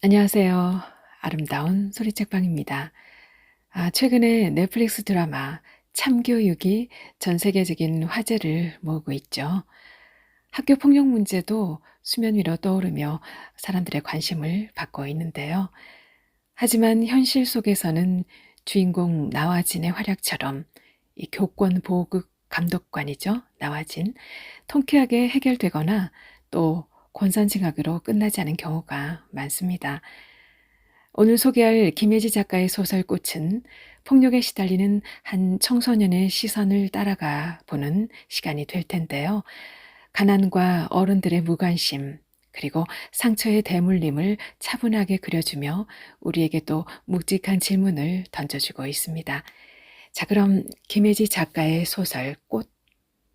안녕하세요. 아름다운 소리책방입니다. 최근에 넷플릭스 드라마 참교육이 전 세계적인 화제를 모으고 있죠. 학교 폭력 문제도 수면 위로 떠오르며 사람들의 관심을 받고 있는데요. 하지만 현실 속에서는 주인공 나와진의 활약처럼 이 교권 보호국 감독관이죠. 나와진. 통쾌하게 해결되거나 또 권선징악으로 끝나지 않은 경우가 많습니다. 오늘 소개할 김혜지 작가의 소설 꽃은 폭력에 시달리는 한 청소년의 시선을 따라가 보는 시간이 될 텐데요. 가난과 어른들의 무관심, 그리고 상처의 대물림을 차분하게 그려주며 우리에게 또 묵직한 질문을 던져주고 있습니다. 자, 그럼 김혜지 작가의 소설 꽃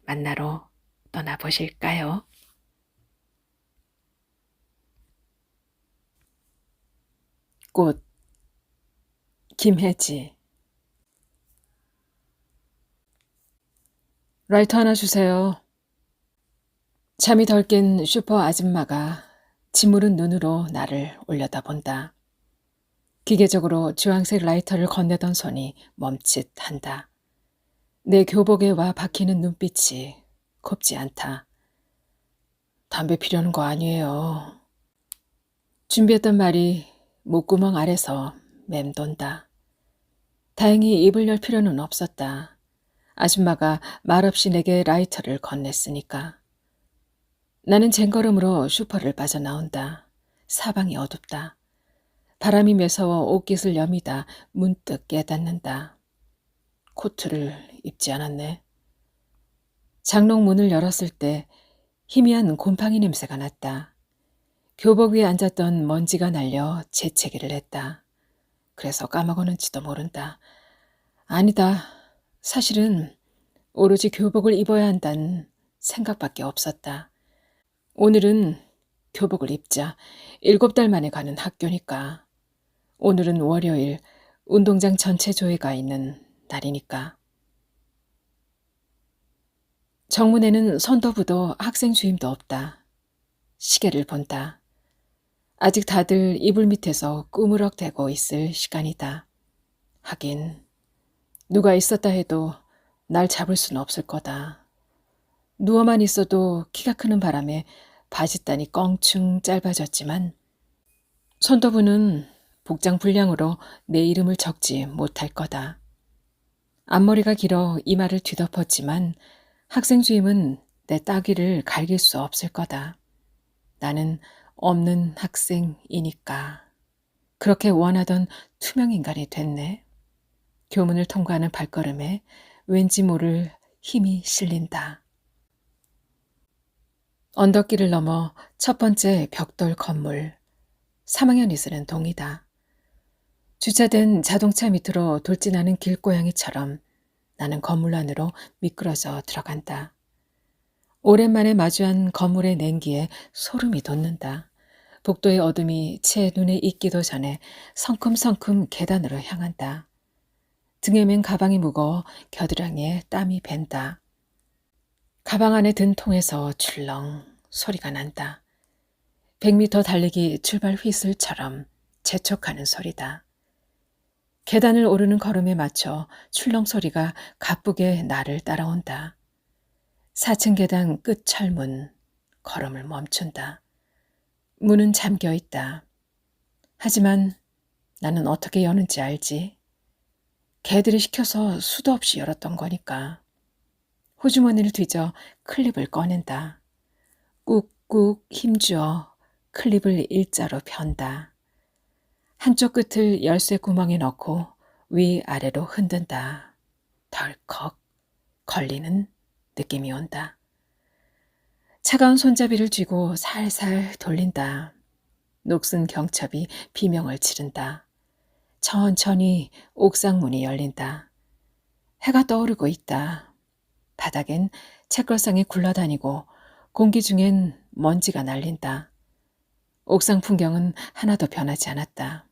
만나러 떠나보실까요? 꽃, 김혜지. 라이터 하나 주세요. 잠이 덜 깬 슈퍼 아줌마가 짓무른 눈으로 나를 올려다본다. 기계적으로 주황색 라이터를 건네던 손이 멈칫한다. 내 교복에 와 박히는 눈빛이 곱지 않다. 담배 피려는 거 아니에요. 준비했던 말이 목구멍 아래서 맴돈다. 다행히 입을 열 필요는 없었다. 아줌마가 말없이 내게 라이터를 건넸으니까. 나는 쟁걸음으로 슈퍼를 빠져나온다. 사방이 어둡다. 바람이 매서워 옷깃을 여미다 문득 깨닫는다. 코트를 입지 않았네. 장롱 문을 열었을 때 희미한 곰팡이 냄새가 났다. 교복 위에 앉았던 먼지가 날려 재채기를 했다. 그래서 까먹었는지도 모른다. 아니다. 사실은 오로지 교복을 입어야 한다는 생각밖에 없었다. 오늘은 교복을 입자. 7달 만에 가는 학교니까. 오늘은 월요일 운동장 전체 조회가 있는 날이니까. 정문에는 선도부도 학생 주임도 없다. 시계를 본다. 아직 다들 이불 밑에서 꾸무럭대고 있을 시간이다. 하긴 누가 있었다 해도 날 잡을 수는 없을 거다. 누워만 있어도 키가 크는 바람에 바짓단이 껑충 짧아졌지만 선도부는 복장 불량으로 내 이름을 적지 못할 거다. 앞머리가 길어 이마를 뒤덮었지만 학생 주임은 내 따귀를 갈길 수 없을 거다. 나는 없는 학생이니까. 그렇게 원하던 투명 인간이 됐네. 교문을 통과하는 발걸음에 왠지 모를 힘이 실린다. 언덕길을 넘어 첫 번째 벽돌 건물. 3학년이 쓰는 동이다. 주차된 자동차 밑으로 돌진하는 길고양이처럼 나는 건물 안으로 미끄러져 들어간다. 오랜만에 마주한 건물의 냉기에 소름이 돋는다. 복도의 어둠이 제 눈에 익기도 전에 성큼성큼 계단으로 향한다. 등에 맨 가방이 무거워 겨드랑이에 땀이 밴다. 가방 안에 든 통에서 출렁 소리가 난다. 100m 달리기 출발 휘슬처럼 재촉하는 소리다. 계단을 오르는 걸음에 맞춰 출렁 소리가 가쁘게 나를 따라온다. 4층 계단 끝 철문, 걸음을 멈춘다. 문은 잠겨 있다. 하지만 나는 어떻게 여는지 알지. 개들이 시켜서 수도 없이 열었던 거니까. 호주머니를 뒤져 클립을 꺼낸다. 꾹꾹 힘주어 클립을 일자로 편다. 한쪽 끝을 열쇠 구멍에 넣고 위아래로 흔든다. 덜컥 걸리는 느낌이 온다. 차가운 손잡이를 쥐고 살살 돌린다. 녹슨 경첩이 비명을 지른다. 천천히 옥상 문이 열린다. 해가 떠오르고 있다. 바닥엔 책걸상이 굴러다니고 공기 중엔 먼지가 날린다. 옥상 풍경은 하나도 변하지 않았다.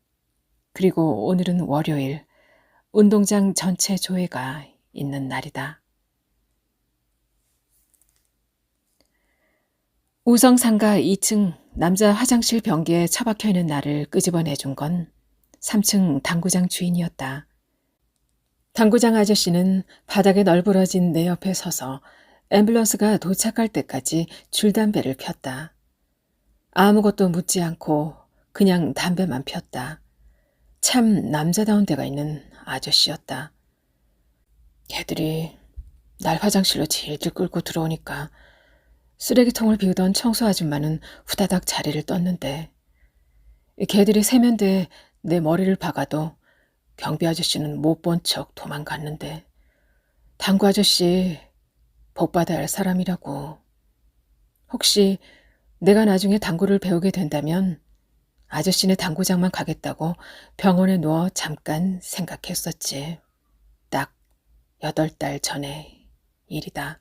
그리고 오늘은 월요일, 운동장 전체 조회가 있는 날이다. 우성상가 2층 남자 화장실 변기에 처박혀 있는 나를 끄집어내준 건 3층 당구장 주인이었다. 당구장 아저씨는 바닥에 널브러진 내 옆에 서서 앰뷸런스가 도착할 때까지 줄담배를 폈다. 아무것도 묻지 않고 그냥 담배만 폈다. 참 남자다운 데가 있는 아저씨였다. 걔들이 날 화장실로 질질 끌고 들어오니까 쓰레기통을 비우던 청소 아줌마는 후다닥 자리를 떴는데 걔들이 세면대에 내 머리를 박아도 경비 아저씨는 못 본 척 도망갔는데 당구 아저씨 복받아야 할 사람이라고. 혹시 내가 나중에 당구를 배우게 된다면 아저씨네 당구장만 가겠다고 병원에 누워 잠깐 생각했었지. 딱 8달 전의 일이다.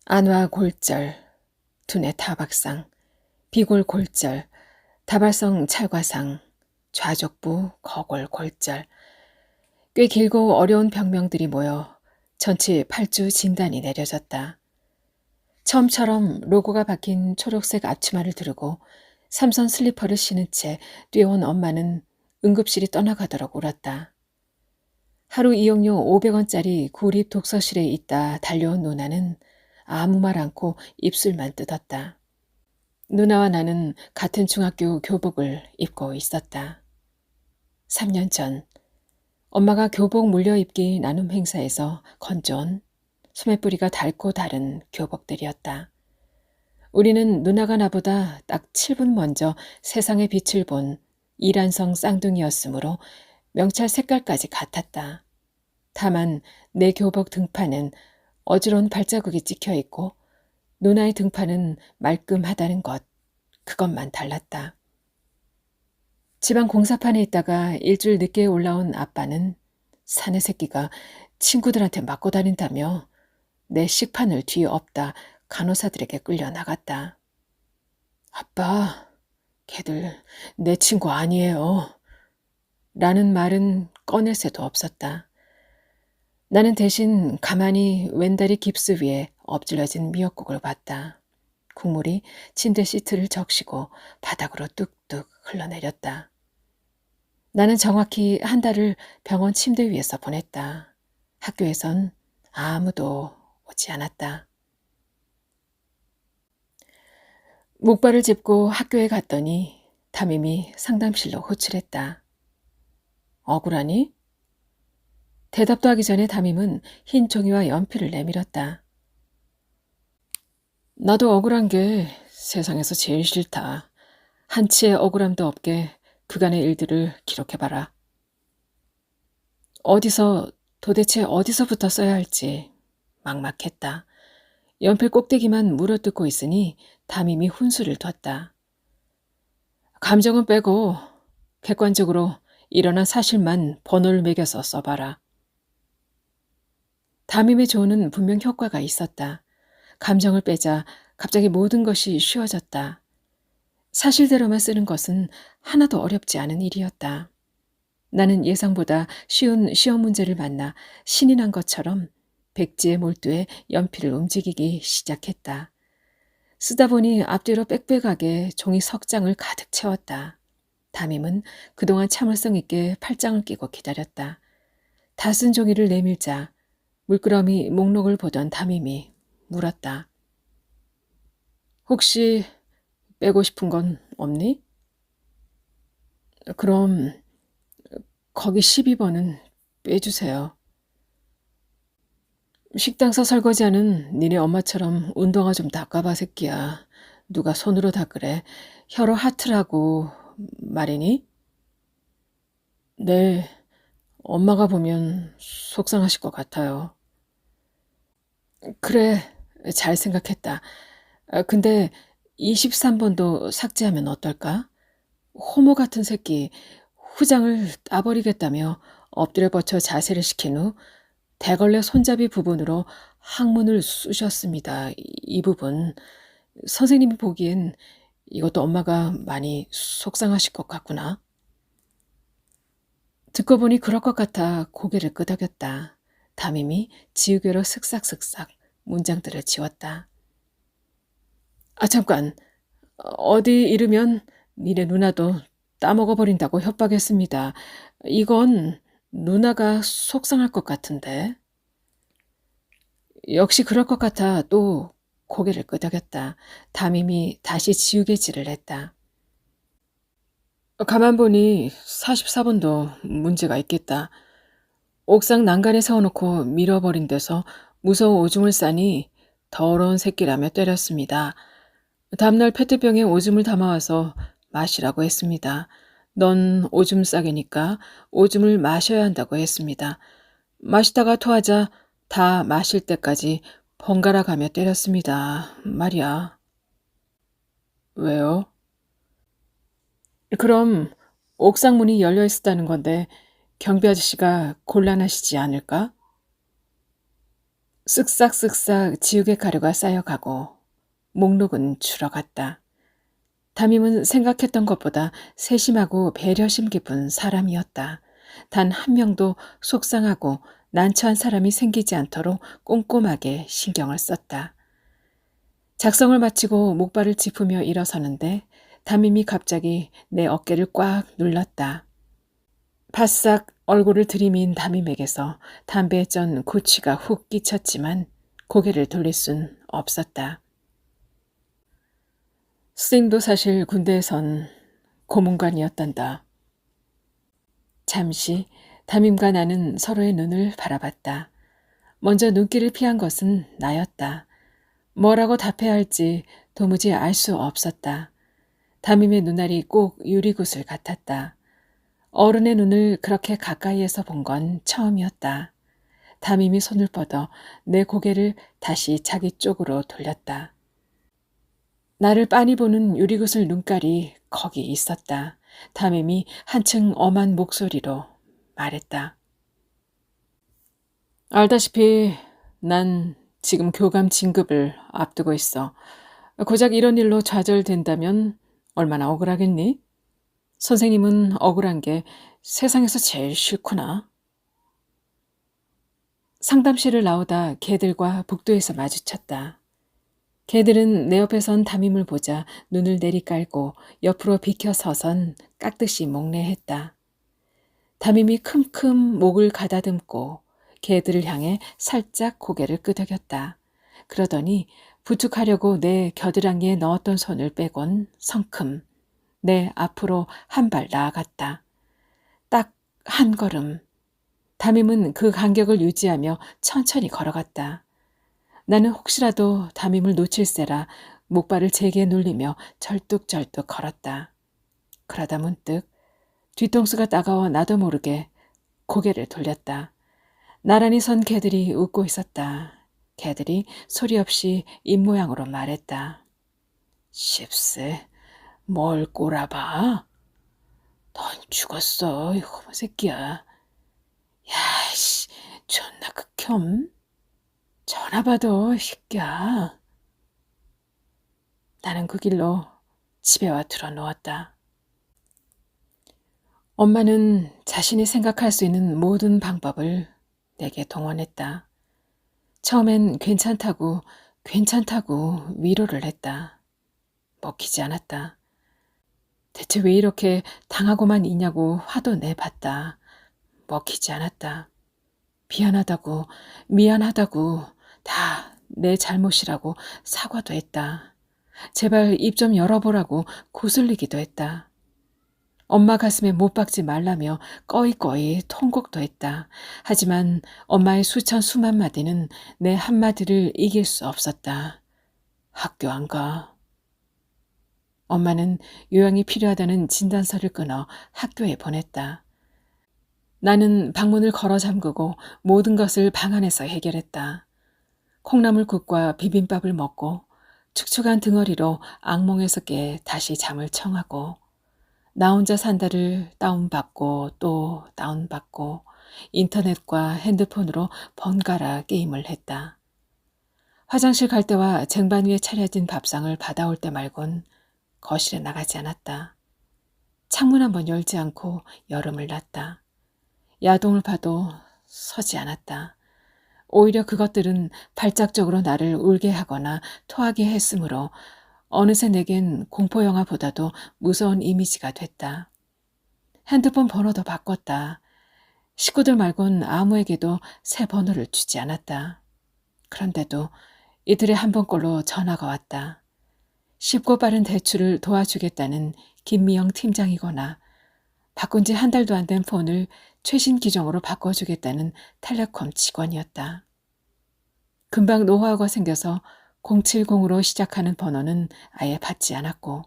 안와 골절, 두뇌 타박상, 비골 골절, 다발성 찰과상, 좌족부 거골 골절. 꽤 길고 어려운 병명들이 모여 전치 8주 진단이 내려졌다. 처음처럼 로고가 박힌 초록색 앞치마를 두르고 삼선 슬리퍼를 신은 채 뛰어온 엄마는 응급실이 떠나가도록 울었다. 하루 이용료 500원짜리 구립 독서실에 있다 달려온 누나는 아무 말 않고 입술만 뜯었다. 누나와 나는 같은 중학교 교복을 입고 있었다. 3년 전 엄마가 교복 물려입기 나눔 행사에서 건져온 소매뿌리가 닳고 다른 교복들이었다. 우리는 누나가 나보다 딱 7분 먼저 세상의 빛을 본 이란성 쌍둥이였으므로 명찰 색깔까지 같았다. 다만 내 교복 등판은 어지러운 발자국이 찍혀 있고 누나의 등판은 말끔하다는 것, 그것만 달랐다. 집안 공사판에 있다가 일주일 늦게 올라온 아빠는 사내 새끼가 친구들한테 맞고 다닌다며 내 식판을 뒤엎다 간호사들에게 끌려 나갔다. 아빠, 걔들 내 친구 아니에요. 라는 말은 꺼낼 새도 없었다. 나는 대신 가만히 왼다리 깁스 위에 엎질러진 미역국을 봤다. 국물이 침대 시트를 적시고 바닥으로 뚝뚝 흘러내렸다. 나는 정확히 한 달을 병원 침대 위에서 보냈다. 학교에선 아무도 오지 않았다. 목발을 짚고 학교에 갔더니 담임이 상담실로 호출했다. 억울하니? 대답도 하기 전에 담임은 흰 종이와 연필을 내밀었다. 나도 억울한 게 세상에서 제일 싫다. 한치의 억울함도 없게 그간의 일들을 기록해봐라. 도대체 어디서부터 써야 할지 막막했다. 연필 꼭대기만 물어뜯고 있으니 담임이 훈수를 뒀다. 감정은 빼고 객관적으로 일어난 사실만 번호를 매겨서 써봐라. 담임의 조언은 분명 효과가 있었다. 감정을 빼자 갑자기 모든 것이 쉬워졌다. 사실대로만 쓰는 것은 하나도 어렵지 않은 일이었다. 나는 예상보다 쉬운 시험 문제를 만나 신이 난 것처럼 백지에 몰두해 연필을 움직이기 시작했다. 쓰다 보니 앞뒤로 빽빽하게 종이 석 장을 가득 채웠다. 담임은 그동안 참을성 있게 팔짱을 끼고 기다렸다. 다 쓴 종이를 내밀자 물끄러미 목록을 보던 담임이 물었다. 혹시 빼고 싶은 건 없니? 그럼 거기 12번은 빼주세요. 식당서 설거지하는 니네 엄마처럼 운동화 좀 닦아봐 새끼야. 누가 손으로 닦으래. 혀로 하트라고 말이니? 네, 엄마가 보면 속상하실 것 같아요. 그래, 잘 생각했다. 근데 23번도 삭제하면 어떨까? 호모 같은 새끼 후장을 따버리겠다며 엎드려 버쳐 자세를 시킨 후 대걸레 손잡이 부분으로 항문을 쑤셨습니다. 이 부분. 선생님이 보기엔 이것도 엄마가 많이 속상하실 것 같구나. 듣고 보니 그럴 것 같아 고개를 끄덕였다. 담임이 지우개로 슥싹슥싹 문장들을 지웠다. 아, 잠깐. 어디 잃으면 니네 누나도 따먹어버린다고 협박했습니다. 이건 누나가 속상할 것 같은데. 역시 그럴 것 같아 또 고개를 끄덕였다. 담임이 다시 지우개질을 했다. 가만 보니 44번도 문제가 있겠다. 옥상 난간에 세워놓고 밀어버린 데서 무서운 오줌을 싸니 더러운 새끼라며 때렸습니다. 다음날 페트병에 오줌을 담아와서 마시라고 했습니다. 넌 오줌 싸개니까 오줌을 마셔야 한다고 했습니다. 마시다가 토하자 다 마실 때까지 번갈아 가며 때렸습니다. 말이야. 왜요? 그럼 옥상 문이 열려 있었다는 건데 경비 아저씨가 곤란하시지 않을까? 쓱싹쓱싹 지우개 가루가 쌓여가고 목록은 줄어갔다. 담임은 생각했던 것보다 세심하고 배려심 깊은 사람이었다. 단 한 명도 속상하고 난처한 사람이 생기지 않도록 꼼꼼하게 신경을 썼다. 작성을 마치고 목발을 짚으며 일어서는데 담임이 갑자기 내 어깨를 꽉 눌렀다. 바싹 얼굴을 들이민 담임에게서 담배에 쩐 고취가 훅 끼쳤지만 고개를 돌릴 순 없었다. 스님도 사실 군대에선 고문관이었단다. 잠시 담임과 나는 서로의 눈을 바라봤다. 먼저 눈길을 피한 것은 나였다. 뭐라고 답해야 할지 도무지 알 수 없었다. 담임의 눈알이 꼭 유리구슬 같았다. 어른의 눈을 그렇게 가까이에서 본 건 처음이었다. 담임이 손을 뻗어 내 고개를 다시 자기 쪽으로 돌렸다. 나를 빤히 보는 유리구슬 눈깔이 거기 있었다. 담임이 한층 엄한 목소리로 말했다. 알다시피 난 지금 교감 진급을 앞두고 있어. 고작 이런 일로 좌절된다면 얼마나 억울하겠니? 선생님은 억울한 게 세상에서 제일 싫구나. 상담실을 나오다 개들과 복도에서 마주쳤다. 개들은 내 옆에 선 담임을 보자 눈을 내리깔고 옆으로 비켜서선 깍듯이 목례했다. 담임이 큼큼 목을 가다듬고 개들을 향해 살짝 고개를 끄덕였다. 그러더니 부축하려고 내 겨드랑이에 넣었던 손을 빼곤 성큼 내 앞으로 한 발 나아갔다. 딱 한 걸음. 담임은 그 간격을 유지하며 천천히 걸어갔다. 나는 혹시라도 담임을 놓칠세라 목발을 제게 눌리며 절뚝절뚝 걸었다. 그러다 문득 뒤통수가 따가워 나도 모르게 고개를 돌렸다. 나란히 선 개들이 웃고 있었다. 개들이 소리 없이 입모양으로 말했다. 십세, 뭘 꼬라봐? 넌 죽었어, 이 호모 새끼야. 야씨, 존나 극혐. 전화 받아, 이 새끼야. 나는 그 길로 집에 와 들어누웠다. 엄마는 자신이 생각할 수 있는 모든 방법을 내게 동원했다. 처음엔 괜찮다고 위로를 했다. 먹히지 않았다. 대체 왜 이렇게 당하고만 있냐고 화도 내봤다. 먹히지 않았다. 미안하다고 다 내 잘못이라고 사과도 했다. 제발 입 좀 열어보라고 거슬리기도 했다. 엄마 가슴에 못 박지 말라며 꺼이꺼이 통곡도 했다. 하지만 엄마의 수만 마디는 내 한마디를 이길 수 없었다. 학교 안 가. 엄마는 요양이 필요하다는 진단서를 끊어 학교에 보냈다. 나는 방문을 걸어 잠그고 모든 것을 방 안에서 해결했다. 콩나물국과 비빔밥을 먹고 축축한 등어리로 악몽에서 깨 다시 잠을 청하고 나 혼자 산다를 다운받고 또 다운받고 인터넷과 핸드폰으로 번갈아 게임을 했다. 화장실 갈 때와 쟁반 위에 차려진 밥상을 받아올 때 말곤 거실에 나가지 않았다. 창문 한번 열지 않고 여름을 났다. 야동을 봐도 서지 않았다. 오히려 그것들은 발작적으로 나를 울게 하거나 토하게 했으므로 어느새 내겐 공포영화보다도 무서운 이미지가 됐다. 핸드폰 번호도 바꿨다. 식구들 말곤 아무에게도 새 번호를 주지 않았다. 그런데도 이틀에 한 번꼴로 전화가 왔다. 쉽고 빠른 대출을 도와주겠다는 김미영 팀장이거나 바꾼 지 한 달도 안 된 폰을 최신 기종으로 바꿔주겠다는 텔레콤 직원이었다. 금방 노하우가 생겨서 070으로 시작하는 번호는 아예 받지 않았고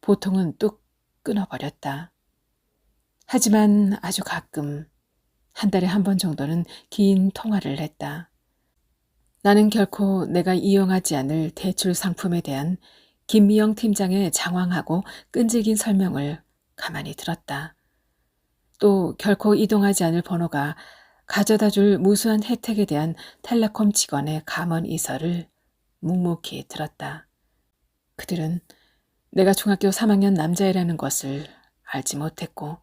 보통은 뚝 끊어버렸다. 하지만 아주 가끔 한 달에 한 번 정도는 긴 통화를 했다. 나는 결코 내가 이용하지 않을 대출 상품에 대한 김미영 팀장의 장황하고 끈질긴 설명을 가만히 들었다. 또 결코 이동하지 않을 번호가 가져다 줄 무수한 혜택에 대한 텔레콤 직원의 감언 이설을 묵묵히 들었다. 그들은 내가 중학교 3학년 남자애라는 것을 알지 못했고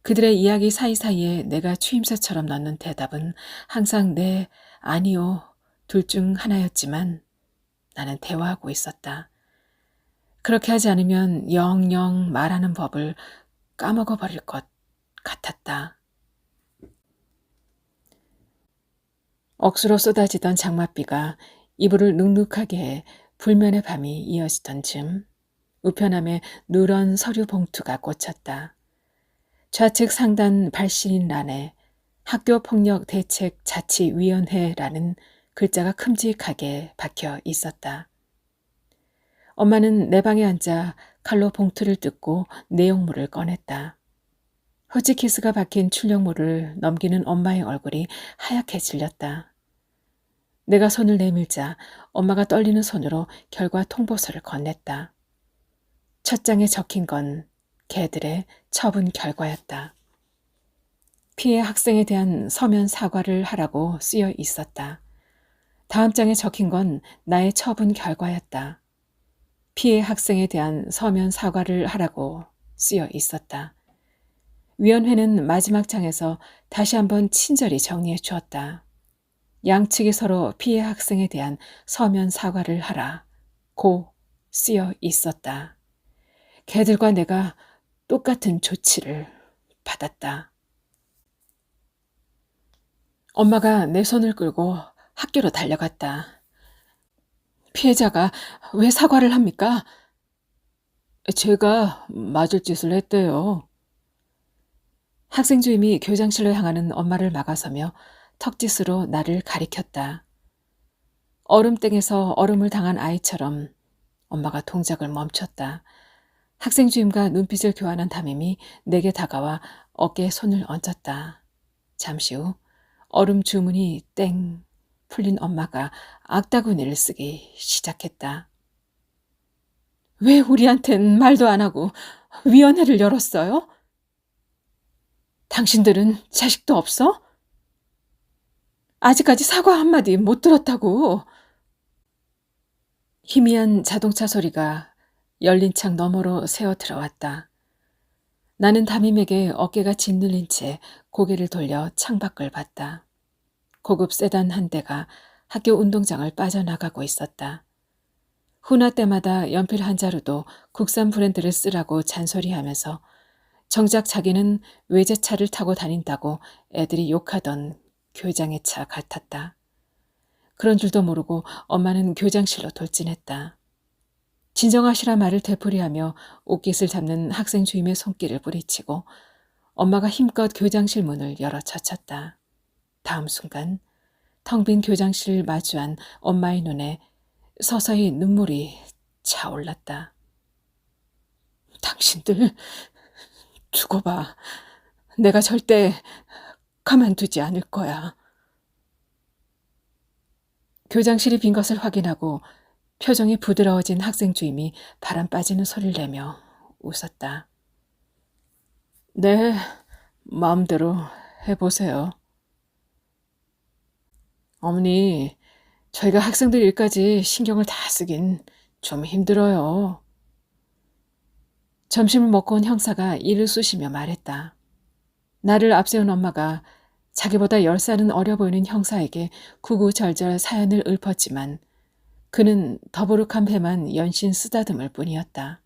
그들의 이야기 사이사이에 내가 추임새처럼 넣는 대답은 항상 네, 아니요, 둘 중 하나였지만 나는 대화하고 있었다. 그렇게 하지 않으면 영영 말하는 법을 까먹어버릴 것 같았다. 억수로 쏟아지던 장맛비가 이불을 눅눅하게 해 불면의 밤이 이어지던 즈음 우편함에 누런 서류 봉투가 꽂혔다. 좌측 상단 발신인 란에 학교폭력대책자치위원회라는 글자가 큼직하게 박혀 있었다. 엄마는 내 방에 앉아 칼로 봉투를 뜯고 내용물을 꺼냈다. 호치키스가 박힌 출력물을 넘기는 엄마의 얼굴이 하얗게 질렸다. 내가 손을 내밀자 엄마가 떨리는 손으로 결과 통보서를 건넸다. 첫 장에 적힌 건 개들의 처분 결과였다. 피해 학생에 대한 서면 사과를 하라고 쓰여 있었다. 다음 장에 적힌 건 나의 처분 결과였다. 피해 학생에 대한 서면 사과를 하라고 쓰여 있었다. 위원회는 마지막 장에서 다시 한번 친절히 정리해 주었다. 양측이 서로 피해 학생에 대한 서면 사과를 하라고 쓰여 있었다. 걔들과 내가 똑같은 조치를 받았다. 엄마가 내 손을 끌고 학교로 달려갔다. 피해자가 왜 사과를 합니까? 제가 맞을 짓을 했대요. 학생 주임이 교장실로 향하는 엄마를 막아서며 턱짓으로 나를 가리켰다. 얼음땡에서 얼음을 당한 아이처럼 엄마가 동작을 멈췄다. 학생 주임과 눈빛을 교환한 담임이 내게 다가와 어깨에 손을 얹었다. 잠시 후 얼음 주문이 땡 풀린 엄마가 악다구니를 쓰기 시작했다. 왜 우리한텐 말도 안 하고 위원회를 열었어요? 당신들은 자식도 없어? 아직까지 사과 한마디 못 들었다고. 희미한 자동차 소리가 열린 창 너머로 새어 들어왔다. 나는 담임에게 어깨가 짓눌린 채 고개를 돌려 창밖을 봤다. 고급 세단 한 대가 학교 운동장을 빠져나가고 있었다. 훈화 때마다 연필 한 자루도 국산 브랜드를 쓰라고 잔소리하면서 정작 자기는 외제차를 타고 다닌다고 애들이 욕하던 교장의 차 같았다. 그런 줄도 모르고 엄마는 교장실로 돌진했다. 진정하시라 말을 되풀이하며 옷깃을 잡는 학생 주임의 손길을 뿌리치고 엄마가 힘껏 교장실 문을 열어 젖혔다. 다음 순간 텅 빈 교장실을 마주한 엄마의 눈에 서서히 눈물이 차올랐다. 당신들 두고 봐. 내가 절대 가만두지 않을 거야. 교장실이 빈 것을 확인하고 표정이 부드러워진 학생 주임이 바람 빠지는 소리를 내며 웃었다. 네, 마음대로 해보세요. 어머니, 저희가 학생들 일까지 신경을 다 쓰긴 좀 힘들어요. 점심을 먹고 온 형사가 이를 쑤시며 말했다. 나를 앞세운 엄마가 자기보다 10살은 어려 보이는 형사에게 구구절절 사연을 읊었지만 그는 더부룩한 배만 연신 쓰다듬을 뿐이었다.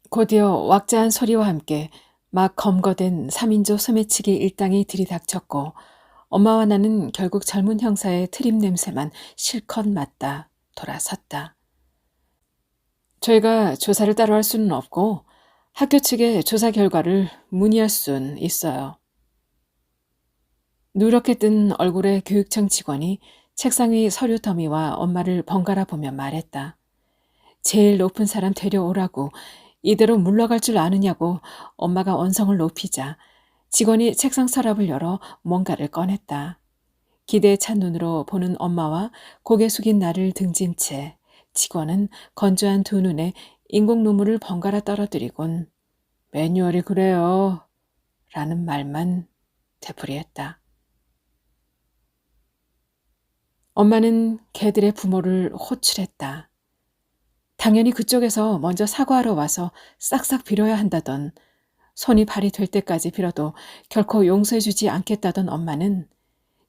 곧이어 왁자한 소리와 함께 막 검거된 3인조 소매치기 일당이 들이닥쳤고 엄마와 나는 결국 젊은 형사의 트림 냄새만 실컷 맡다 돌아섰다. 저희가 조사를 따로 할 수는 없고 학교 측의 조사 결과를 문의할 수는 있어요. 누렇게 뜬 얼굴의 교육청 직원이 책상 위 서류 더미와 엄마를 번갈아 보며 말했다. 제일 높은 사람 데려오라고 이대로 물러갈 줄 아느냐고 엄마가 언성을 높이자 직원이 책상 서랍을 열어 뭔가를 꺼냈다. 기대에 찬 눈으로 보는 엄마와 고개 숙인 나를 등진 채 직원은 건조한 두 눈에 인공 눈물을 번갈아 떨어뜨리곤 매뉴얼이 그래요 라는 말만 되풀이했다. 엄마는 개들의 부모를 호출했다. 당연히 그쪽에서 먼저 사과하러 와서 싹싹 빌어야 한다던, 손이 발이 될 때까지 빌어도 결코 용서해주지 않겠다던 엄마는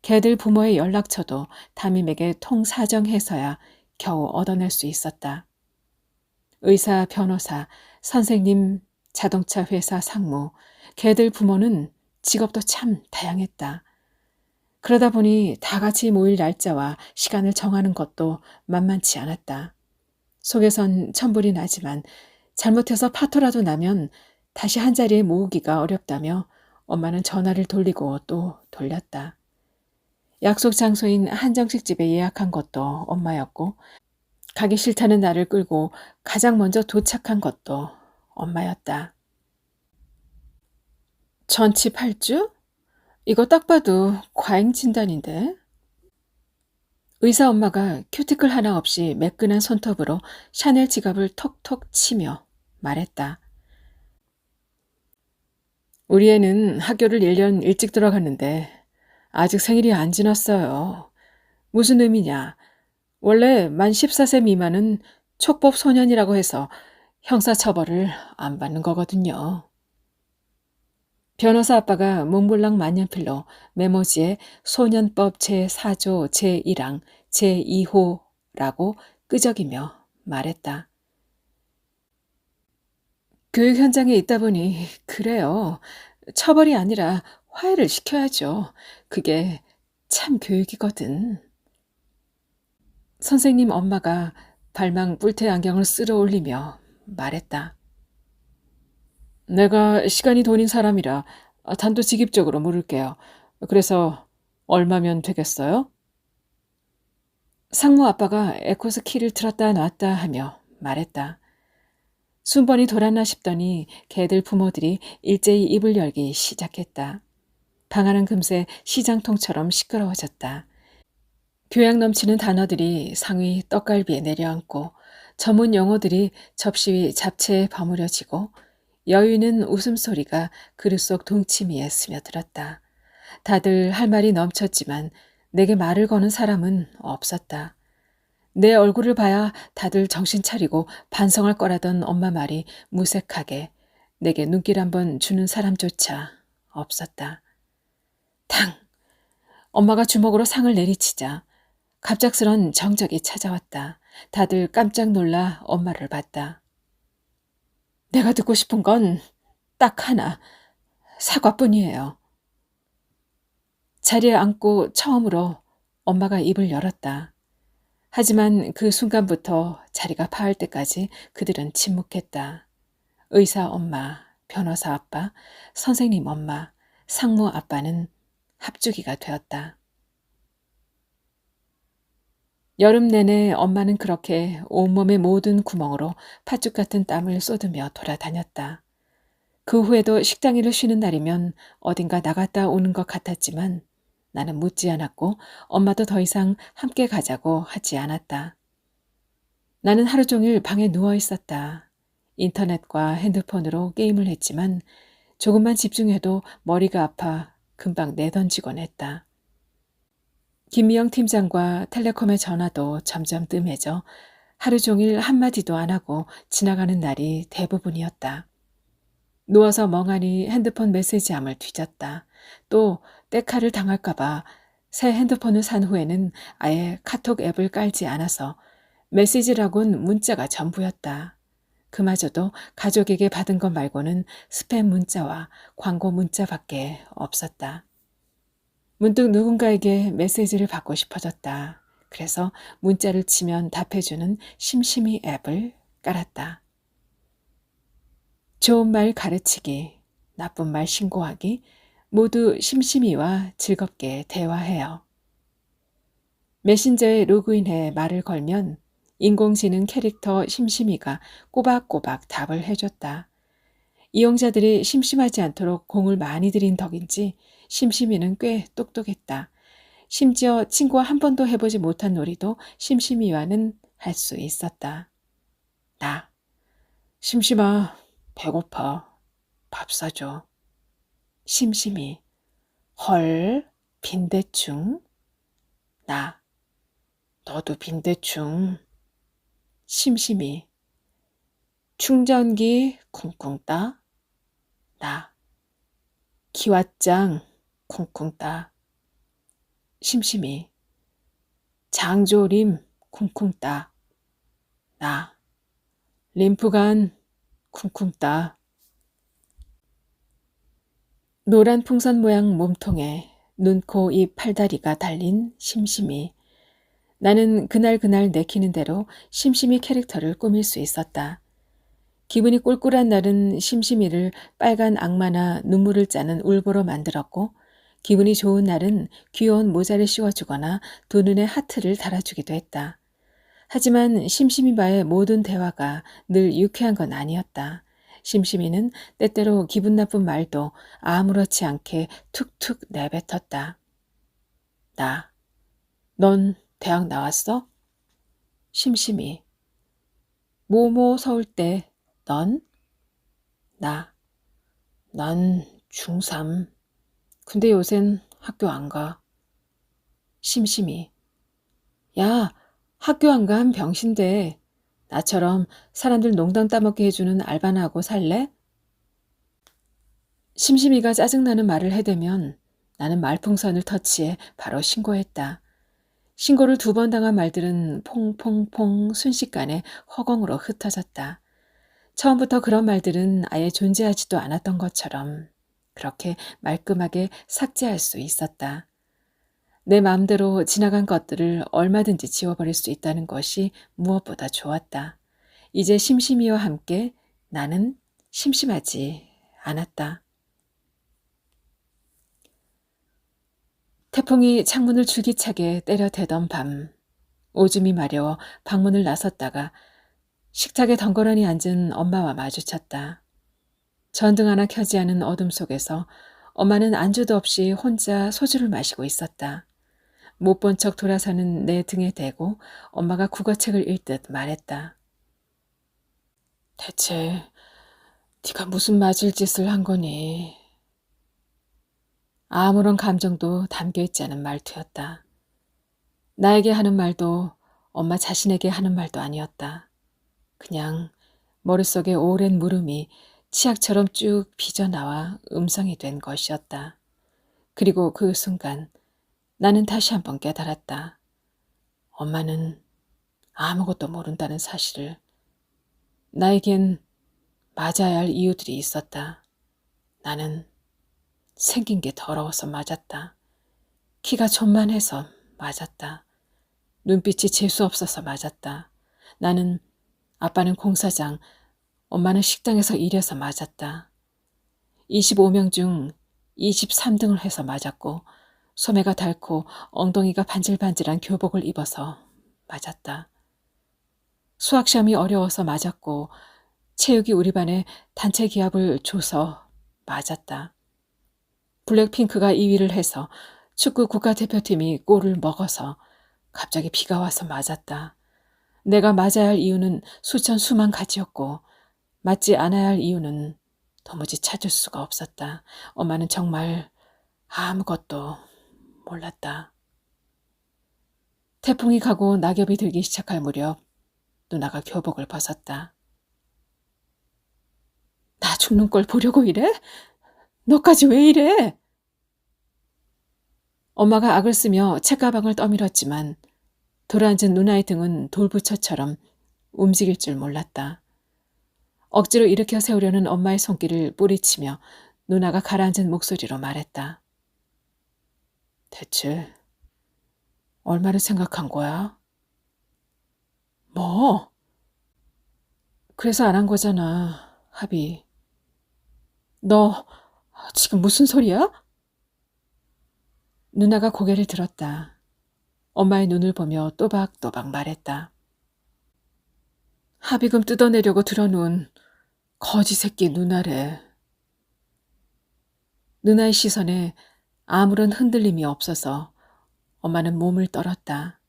개들 부모의 연락처도 담임에게 통사정해서야 겨우 얻어낼 수 있었다. 의사, 변호사, 선생님, 자동차 회사 상무, 개들 부모는 직업도 참 다양했다. 그러다 보니 다 같이 모일 날짜와 시간을 정하는 것도 만만치 않았다. 속에선 천불이 나지만 잘못해서 파토라도 나면 다시 한자리에 모으기가 어렵다며 엄마는 전화를 돌리고 또 돌렸다. 약속 장소인 한정식 집에 예약한 것도 엄마였고 가기 싫다는 나를 끌고 가장 먼저 도착한 것도 엄마였다. 전치 8주? 이거 딱 봐도 과잉 진단인데? 의사 엄마가 큐티클 하나 없이 매끈한 손톱으로 샤넬 지갑을 톡톡 치며 말했다. 우리 애는 학교를 1년 일찍 들어갔는데 아직 생일이 안 지났어요. 무슨 의미냐? 원래 만 14세 미만은 촉법 소년이라고 해서 형사처벌을 안 받는 거거든요. 변호사 아빠가 몽블랑 만년필로 메모지에 소년법 제4조 제1항 제2호라고 끄적이며 말했다. 교육 현장에 있다 보니 그래요. 처벌이 아니라 화해를 시켜야죠. 그게 참 교육이거든. 선생님 엄마가 발망 뿔테 안경을 쓸어 올리며 말했다. 내가 시간이 돈인 사람이라 단도직입적으로 물을게요. 그래서 얼마면 되겠어요? 상무 아빠가 에코스 키를 틀었다 놨다 하며 말했다. 순번이 돌았나 싶더니 개들 부모들이 일제히 입을 열기 시작했다. 방 안은 금세 시장통처럼 시끄러워졌다. 교양 넘치는 단어들이 상위 떡갈비에 내려앉고 전문 용어들이 접시 위 잡채에 버무려지고 여유있는 웃음소리가 그릇 속 동치미에 스며들었다. 다들 할 말이 넘쳤지만 내게 말을 거는 사람은 없었다. 내 얼굴을 봐야 다들 정신 차리고 반성할 거라던 엄마 말이 무색하게 내게 눈길 한번 주는 사람조차 없었다. 탕! 엄마가 주먹으로 상을 내리치자 갑작스런 정적이 찾아왔다. 다들 깜짝 놀라 엄마를 봤다. 내가 듣고 싶은 건 딱 하나, 사과뿐이에요. 자리에 앉고 처음으로 엄마가 입을 열었다. 하지만 그 순간부터 자리가 파할 때까지 그들은 침묵했다. 의사 엄마, 변호사 아빠, 선생님 엄마, 상무 아빠는 합주기가 되었다. 여름 내내 엄마는 그렇게 온몸의 모든 구멍으로 팥죽 같은 땀을 쏟으며 돌아다녔다. 그 후에도 식당 일을 쉬는 날이면 어딘가 나갔다 오는 것 같았지만 나는 묻지 않았고 엄마도 더 이상 함께 가자고 하지 않았다. 나는 하루 종일 방에 누워 있었다. 인터넷과 핸드폰으로 게임을 했지만 조금만 집중해도 머리가 아파 금방 내던지곤 했다. 김미영 팀장과 텔레콤의 전화도 점점 뜸해져 하루 종일 한마디도 안 하고 지나가는 날이 대부분이었다. 누워서 멍하니 핸드폰 메시지함을 뒤졌다. 또 떼칼을 당할까봐 새 핸드폰을 산 후에는 아예 카톡 앱을 깔지 않아서 메시지라곤 문자가 전부였다. 그마저도 가족에게 받은 것 말고는 스팸 문자와 광고 문자밖에 없었다. 문득 누군가에게 메시지를 받고 싶어졌다. 그래서 문자를 치면 답해주는 심심이 앱을 깔았다. 좋은 말 가르치기, 나쁜 말 신고하기, 모두 심심이와 즐겁게 대화해요. 메신저에 로그인해 말을 걸면 인공지능 캐릭터 심심이가 꼬박꼬박 답을 해줬다. 이용자들이 심심하지 않도록 공을 많이 들인 덕인지 심심이는 꽤 똑똑했다. 심지어 친구와 한 번도 해보지 못한 놀이도 심심이와는 할 수 있었다. 나, 심심아, 배고파. 밥 사줘. 심심이, 헐, 빈대충. 나, 너도 빈대충. 심심이, 충전기 쿵쿵 따. 나, 기왓장 쿵쿵 따. 심심이, 장조림 쿵쿵 따. 나, 림프간 쿵쿵 따. 노란 풍선 모양 몸통에 눈, 코, 입, 팔다리가 달린 심심이. 나는 그날 내키는 대로 심심이 캐릭터를 꾸밀 수 있었다. 기분이 꿀꿀한 날은 심심이를 빨간 악마나 눈물을 짜는 울보로 만들었고, 기분이 좋은 날은 귀여운 모자를 씌워주거나 두 눈에 하트를 달아주기도 했다. 하지만 심심이와의 모든 대화가 늘 유쾌한 건 아니었다. 심심이는 때때로 기분 나쁜 말도 아무렇지 않게 툭툭 내뱉었다. 나, 넌 대학 나왔어? 심심이, 모모 서울대, 넌? 나, 난 중3. 근데 요샌 학교 안 가. 심심이, 야, 학교 안 간 병신데 나처럼 사람들 농담 따먹게 해주는 알바나 하고 살래? 심심이가 짜증나는 말을 해대면 나는 말풍선을 터치해 바로 신고했다. 신고를 2번 당한 말들은 퐁퐁퐁 순식간에 허공으로 흩어졌다. 처음부터 그런 말들은 아예 존재하지도 않았던 것처럼 그렇게 말끔하게 삭제할 수 있었다. 내 마음대로 지나간 것들을 얼마든지 지워버릴 수 있다는 것이 무엇보다 좋았다. 이제 심심이와 함께 나는 심심하지 않았다. 태풍이 창문을 줄기차게 때려대던 밤, 오줌이 마려워 방문을 나섰다가 식탁에 덩그러니 앉은 엄마와 마주쳤다. 전등 하나 켜지 않은 어둠 속에서 엄마는 안주도 없이 혼자 소주를 마시고 있었다. 못 본 척 돌아서는 내 등에 대고 엄마가 국어책을 읽듯 말했다. 대체 네가 무슨 맞을 짓을 한 거니? 아무런 감정도 담겨있지 않은 말투였다. 나에게 하는 말도 엄마 자신에게 하는 말도 아니었다. 그냥 머릿속에 오랜 물음이 치약처럼 쭉 빚어나와 음성이 된 것이었다. 그리고 그 순간 나는 다시 한번 깨달았다. 엄마는 아무것도 모른다는 사실을. 나에겐 맞아야 할 이유들이 있었다. 나는 생긴 게 더러워서 맞았다. 키가 존만해서 맞았다. 눈빛이 재수없어서 맞았다. 나는 아빠는 공사장, 엄마는 식당에서 일해서 맞았다. 25명 중 23등을 해서 맞았고 소매가 닳고 엉덩이가 반질반질한 교복을 입어서 맞았다. 수학시험이 어려워서 맞았고 체육이 우리 반에 단체 기합을 줘서 맞았다. 블랙핑크가 2위를 해서 축구 국가대표팀이 골을 먹어서 갑자기 비가 와서 맞았다. 내가 맞아야 할 이유는 수만 가지였고 맞지 않아야 할 이유는 도무지 찾을 수가 없었다. 엄마는 정말 아무것도 몰랐다. 태풍이 가고 낙엽이 들기 시작할 무렵 누나가 교복을 벗었다. 나 죽는 걸 보려고 이래? 너까지 왜 이래? 엄마가 악을 쓰며 책가방을 떠밀었지만 돌아앉은 누나의 등은 돌부처처럼 움직일 줄 몰랐다. 억지로 일으켜 세우려는 엄마의 손길을 뿌리치며 누나가 가라앉은 목소리로 말했다. 대체 얼마를 생각한 거야? 뭐? 그래서 안 한 거잖아, 합의. 너 지금 무슨 소리야? 누나가 고개를 들었다. 엄마의 눈을 보며 또박또박 말했다. 합의금 뜯어내려고 들어놓은 거지 새끼 누나래. 누나의 시선에 아무런 흔들림이 없어서 엄마는 몸을 떨었다.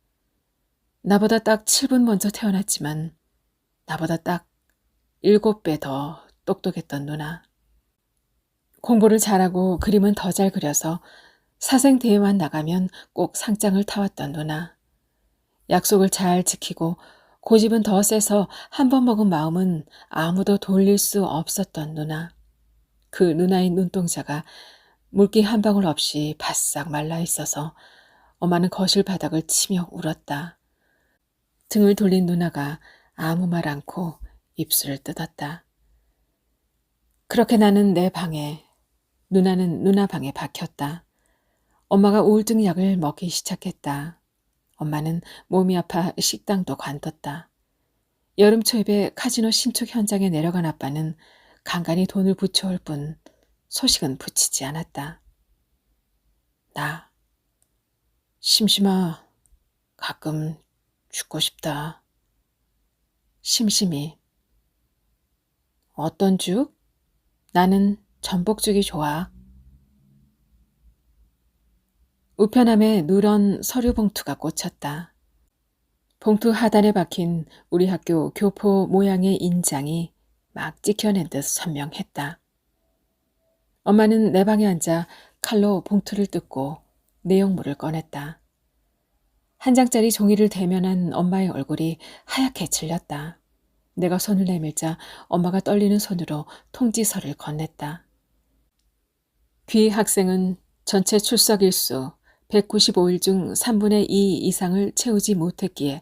나보다 딱 7분 먼저 태어났지만 나보다 딱 7배 더 똑똑했던 누나. 공부를 잘하고 그림은 더 잘 그려서 사생대회만 나가면 꼭 상장을 타왔던 누나. 약속을 잘 지키고 고집은 더 세서 한 번 먹은 마음은 아무도 돌릴 수 없었던 누나. 그 누나의 눈동자가 물기 한 방울 없이 바싹 말라 있어서 엄마는 거실 바닥을 치며 울었다. 등을 돌린 누나가 아무 말 않고 입술을 뜯었다. 그렇게 나는 내 방에, 누나는 누나 방에 박혔다. 엄마가 우울증 약을 먹기 시작했다. 엄마는 몸이 아파 식당도 관뒀다. 여름 초입에 카지노 신축 현장에 내려간 아빠는 간간히 돈을 붙여올 뿐 소식은 붙이지 않았다. 나, 심심아, 가끔 죽고 싶다. 심심이. 어떤 죽? 나는 전복죽이 좋아. 우편함에 누런 서류 봉투가 꽂혔다. 봉투 하단에 박힌 우리 학교 교포 모양의 인장이 막 찍혀낸 듯 선명했다. 엄마는 내 방에 앉아 칼로 봉투를 뜯고 내용물을 꺼냈다. 한 장짜리 종이를 대면한 엄마의 얼굴이 하얗게 질렸다. 내가 손을 내밀자 엄마가 떨리는 손으로 통지서를 건넸다. 귀 학생은 전체 출석 일수 195일 중 3분의 2 이상을 채우지 못했기에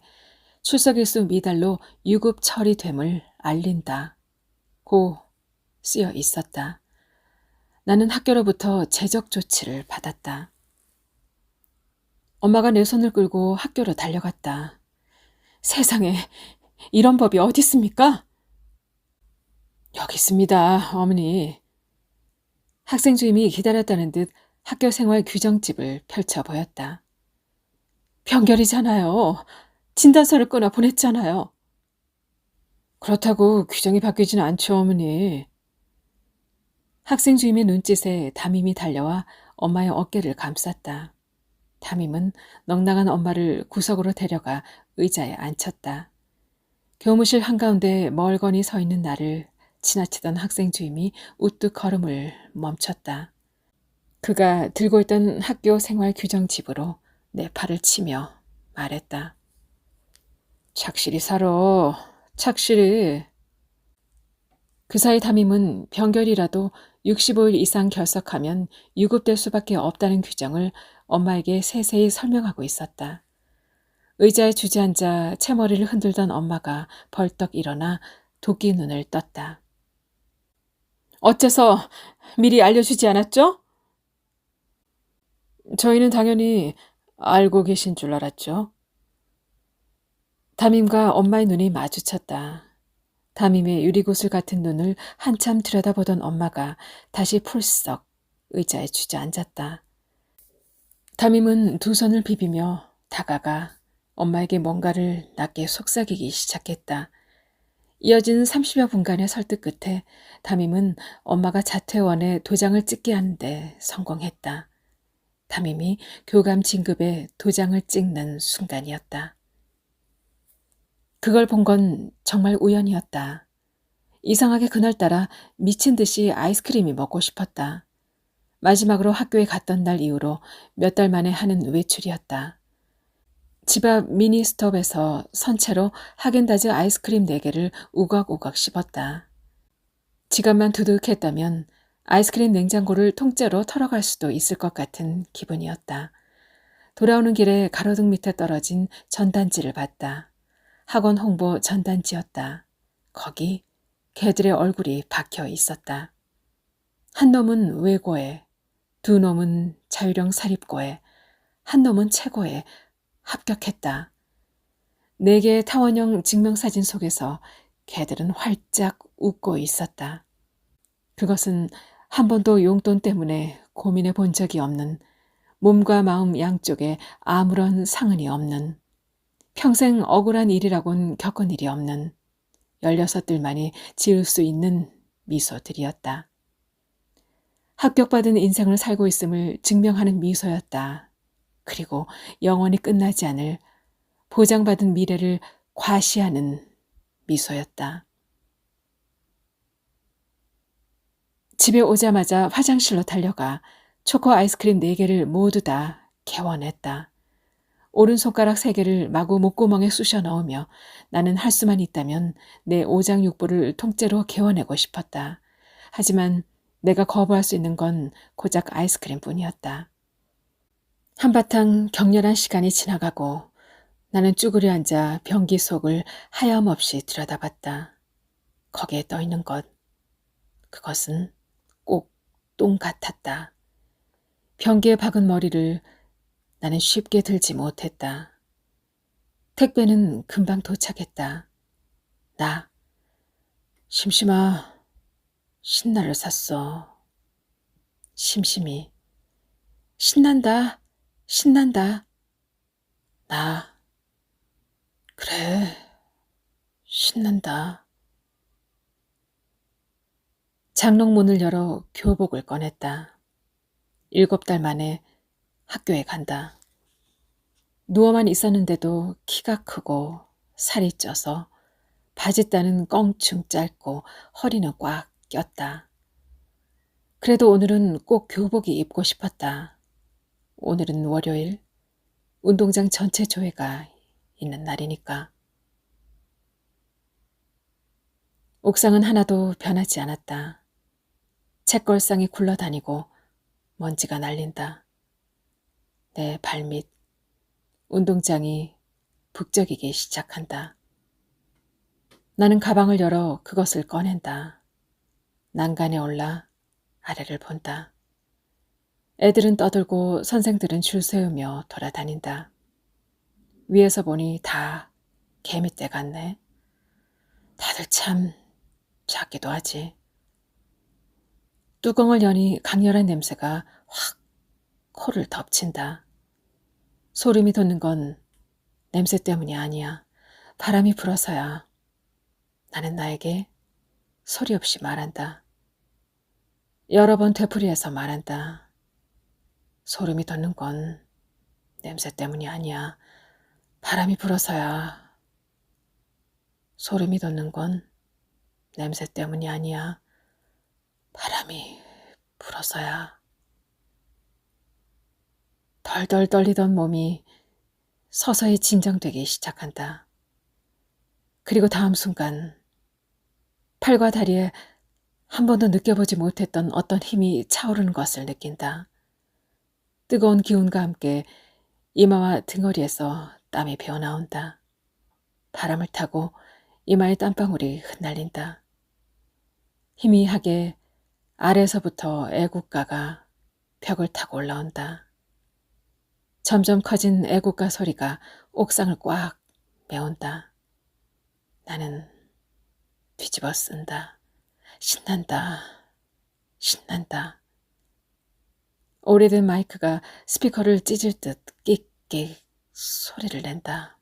출석 일수 미달로 유급 처리됨을 알린다. 고 쓰여 있었다. 나는 학교로부터 제적 조치를 받았다. 엄마가 내 손을 끌고 학교로 달려갔다. 세상에 이런 법이 어디 있습니까? 여기 있습니다, 어머니. 학생 주임이 기다렸다는 듯 학교 생활 규정집을 펼쳐 보였다. 병결이잖아요. 진단서를 끊어 보냈잖아요. 그렇다고 규정이 바뀌지는 않죠, 어머니. 학생 주임의 눈짓에 담임이 달려와 엄마의 어깨를 감쌌다. 담임은 넉넉한 엄마를 구석으로 데려가 의자에 앉혔다. 교무실 한가운데 멀거니 서 있는 나를 지나치던 학생 주임이 우뚝 걸음을 멈췄다. 그가 들고 있던 학교 생활 규정집으로 내 팔을 치며 말했다. 착실히 살아, 착실히. 그 사이 담임은 병결이라도 65일 이상 결석하면 유급될 수밖에 없다는 규정을 엄마에게 세세히 설명하고 있었다. 의자에 주저앉아 채머리를 흔들던 엄마가 벌떡 일어나 도끼 눈을 떴다. 어째서 미리 알려주지 않았죠? 저희는 당연히 알고 계신 줄 알았죠. 담임과 엄마의 눈이 마주쳤다. 담임의 유리구슬 같은 눈을 한참 들여다보던 엄마가 다시 풀썩 의자에 주저앉았다. 담임은 두 손을 비비며 다가가 엄마에게 뭔가를 낮게 속삭이기 시작했다. 이어진 30여 분간의 설득 끝에 담임은 엄마가 자퇴원에 도장을 찍게 하는데 성공했다. 담임이 교감 진급에 도장을 찍는 순간이었다. 그걸 본 건 정말 우연이었다. 이상하게 그날따라 미친 듯이 아이스크림이 먹고 싶었다. 마지막으로 학교에 갔던 날 이후로 몇 달 만에 하는 외출이었다. 집 앞 미니스톱에서 선체로 하겐다즈 아이스크림 4개를 우걱우걱 씹었다. 지갑만 두둑했다면 아이스크림 냉장고를 통째로 털어갈 수도 있을 것 같은 기분이었다. 돌아오는 길에 가로등 밑에 떨어진 전단지를 봤다. 학원 홍보 전단지였다. 거기 개들의 얼굴이 박혀 있었다. 한 놈은 외고에, 두 놈은 자유령 사립고에, 한 놈은 최고에 합격했다. 4개의 타원형 증명사진 속에서 개들은 활짝 웃고 있었다. 그것은 한 번도 용돈 때문에 고민해 본 적이 없는, 몸과 마음 양쪽에 아무런 상흔이 없는, 평생 억울한 일이라곤 겪은 일이 없는 16들만이 지을 수 있는 미소들이었다. 합격받은 인생을 살고 있음을 증명하는 미소였다. 그리고 영원히 끝나지 않을 보장받은 미래를 과시하는 미소였다. 집에 오자마자 화장실로 달려가 초코 아이스크림 4개를 모두 다 개원했다. 오른손가락 3개를 마구 목구멍에 쑤셔 넣으며 나는 할 수만 있다면 내 오장육부를 통째로 개원하고 싶었다. 하지만 내가 거부할 수 있는 건 고작 아이스크림뿐이었다. 한바탕 격렬한 시간이 지나가고 나는 쭈그려 앉아 변기 속을 하염없이 들여다봤다. 거기에 떠있는 것, 그것은 꼭 똥 같았다. 변기에 박은 머리를 나는 쉽게 들지 못했다. 택배는 금방 도착했다. 나, 심심아, 신나를 샀어. 심심이, 신난다, 신난다. 나, 그래, 신난다. 장롱문을 열어 교복을 꺼냈다. 7달 만에 학교에 간다. 누워만 있었는데도 키가 크고 살이 쪄서 바짓단은 껑충 짧고 허리는 꽉 꼈다. 그래도 오늘은 꼭 교복이 입고 싶었다. 오늘은 월요일, 운동장 전체 조회가 있는 날이니까. 옥상은 하나도 변하지 않았다. 책걸상이 굴러다니고 먼지가 날린다. 내 발밑, 운동장이 북적이기 시작한다. 나는 가방을 열어 그것을 꺼낸다. 난간에 올라 아래를 본다. 애들은 떠들고 선생들은 줄 세우며 돌아다닌다. 위에서 보니 다 개미떼 같네. 다들 참 작기도 하지. 뚜껑을 여니 강렬한 냄새가 확 코를 덮친다. 소름이 돋는 건 냄새 때문이 아니야. 바람이 불어서야. 나는 나에게 소리 없이 말한다. 여러 번 되풀이해서 말한다. 소름이 돋는 건 냄새 때문이 아니야. 바람이 불어서야. 소름이 돋는 건 냄새 때문이 아니야. 바람이 불어서야. 덜덜 떨리던 몸이 서서히 진정되기 시작한다. 그리고 다음 순간 팔과 다리에 한 번도 느껴보지 못했던 어떤 힘이 차오르는 것을 느낀다. 뜨거운 기운과 함께 이마와 등허리에서 땀이 배어나온다. 바람을 타고 이마에 땀방울이 흩날린다. 희미하게 아래에서부터 애국가가 벽을 타고 올라온다. 점점 커진 애국가 소리가 옥상을 꽉 메운다. 나는 뒤집어 쓴다. 신난다. 신난다. 오래된 마이크가 스피커를 찢을 듯 끽끽 소리를 낸다.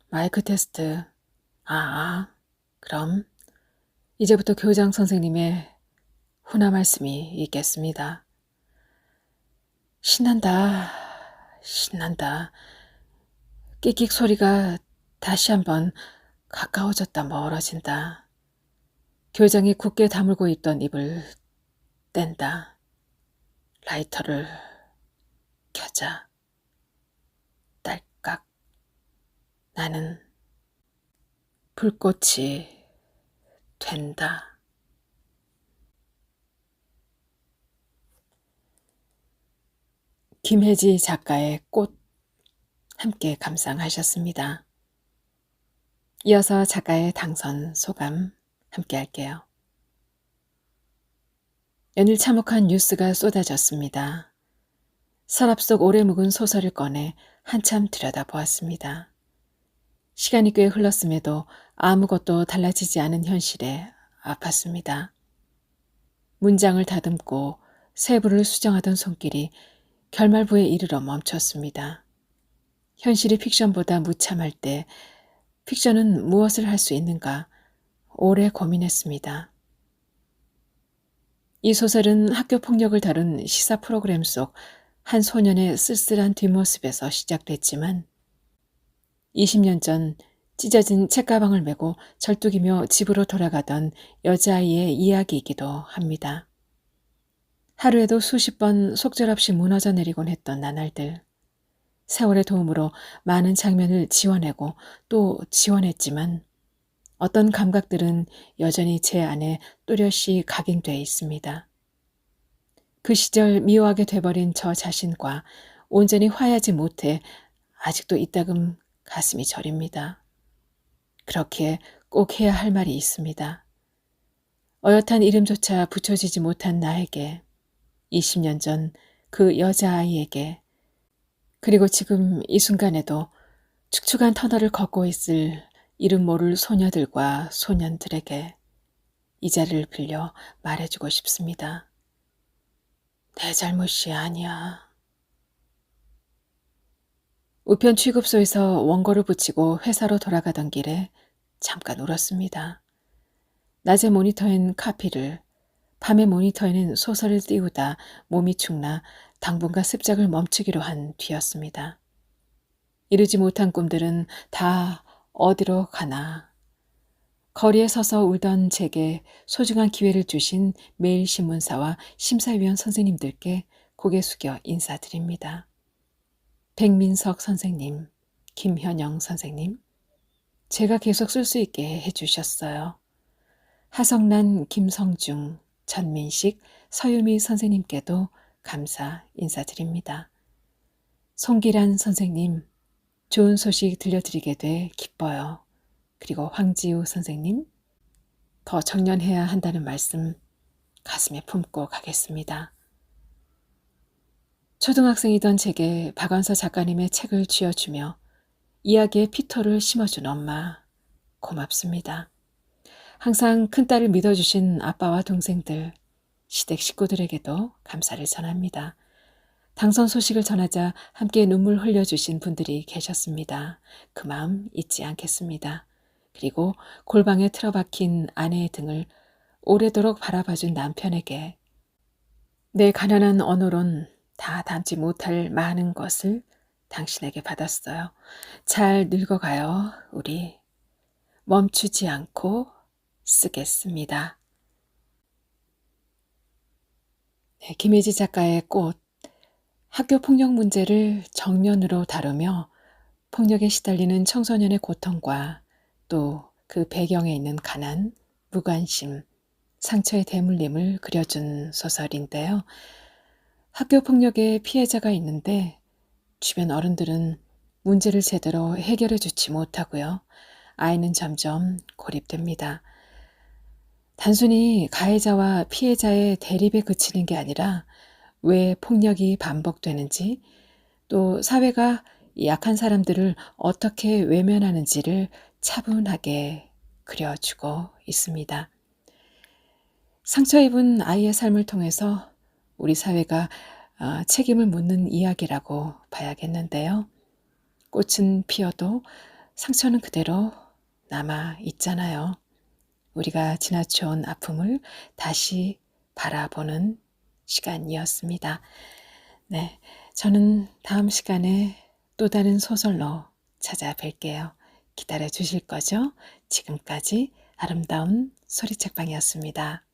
마이크 테스트. 그럼 이제부터 교장 선생님의 훈화 말씀이 있겠습니다. 신난다. 신난다. 끽끽 소리가 다시 한번 가까워졌다 멀어진다. 교장이 굳게 다물고 있던 입을 뗀다. 라이터를 켜자. 딸깍. 나는 불꽃이 된다. 김혜지 작가의 꽃 함께 감상하셨습니다. 이어서 작가의 당선 소감 함께 할게요. 연일 참혹한 뉴스가 쏟아졌습니다. 서랍 속 오래 묵은 소설을 꺼내 한참 들여다보았습니다. 시간이 꽤 흘렀음에도 아무것도 달라지지 않은 현실에 아팠습니다. 문장을 다듬고 세부를 수정하던 손길이 결말부에 이르러 멈췄습니다. 현실이 픽션보다 무참할 때 픽션은 무엇을 할 수 있는가 오래 고민했습니다. 이 소설은 학교 폭력을 다룬 시사 프로그램 속 한 소년의 쓸쓸한 뒷모습에서 시작됐지만 20년 전 찢어진 책가방을 메고 절뚝이며 집으로 돌아가던 여자아이의 이야기이기도 합니다. 하루에도 수십 번 속절없이 무너져 내리곤 했던 나날들. 세월의 도움으로 많은 장면을 지워내고 또 지워냈지만 어떤 감각들은 여전히 제 안에 또렷이 각인돼 있습니다. 그 시절 미워하게 돼버린 저 자신과 온전히 화해하지 못해 아직도 이따금 가슴이 저립니다. 그렇게 꼭 해야 할 말이 있습니다. 어엿한 이름조차 붙여지지 못한 나에게, 20년 전 그 여자아이에게, 그리고 지금 이 순간에도 축축한 터널을 걷고 있을 이름 모를 소녀들과 소년들에게 이 자리를 빌려 말해주고 싶습니다. 내 잘못이 아니야. 우편 취급소에서 원고를 붙이고 회사로 돌아가던 길에 잠깐 울었습니다. 낮에 모니터엔 카피를, 밤에 모니터에는 소설을 띄우다 몸이 축나 당분간 습작을 멈추기로 한 뒤였습니다. 이루지 못한 꿈들은 다 어디로 가나. 거리에 서서 울던 제게 소중한 기회를 주신 매일신문사와 심사위원 선생님들께 고개 숙여 인사드립니다. 백민석 선생님, 김현영 선생님, 제가 계속 쓸 수 있게 해주셨어요. 하성란, 김성중, 전민식, 서유미 선생님께도 감사 인사드립니다. 송기란 선생님, 좋은 소식 들려드리게 돼 기뻐요. 그리고 황지우 선생님, 더 정년해야 한다는 말씀 가슴에 품고 가겠습니다. 초등학생이던 제게 박완서 작가님의 책을 쥐어주며 이야기에 피토를 심어준 엄마, 고맙습니다. 항상 큰딸을 믿어주신 아빠와 동생들, 시댁 식구들에게도 감사를 전합니다. 당선 소식을 전하자 함께 눈물 흘려주신 분들이 계셨습니다. 그 마음 잊지 않겠습니다. 그리고 골방에 틀어박힌 아내의 등을 오래도록 바라봐준 남편에게 내 가난한 언어론 다 담지 못할 많은 것을 당신에게 받았어요. 잘 늙어가요, 우리. 멈추지 않고 쓰겠습니다. 네, 김혜지 작가의 꽃, 학교 폭력 문제를 정면으로 다루며 폭력에 시달리는 청소년의 고통과 또 그 배경에 있는 가난, 무관심, 상처의 대물림을 그려준 소설인데요. 학교 폭력의 피해자가 있는데 주변 어른들은 문제를 제대로 해결해 주지 못하고요. 아이는 점점 고립됩니다. 단순히 가해자와 피해자의 대립에 그치는 게 아니라 왜 폭력이 반복되는지, 또 사회가 약한 사람들을 어떻게 외면하는지를 차분하게 그려주고 있습니다. 상처 입은 아이의 삶을 통해서 우리 사회가 책임을 묻는 이야기라고 봐야겠는데요. 꽃은 피어도 상처는 그대로 남아 있잖아요. 우리가 지나쳐온 아픔을 다시 바라보는 시간이었습니다. 네, 저는 다음 시간에 또 다른 소설로 찾아뵐게요. 기다려 주실 거죠? 지금까지 아름다운 소리책방이었습니다.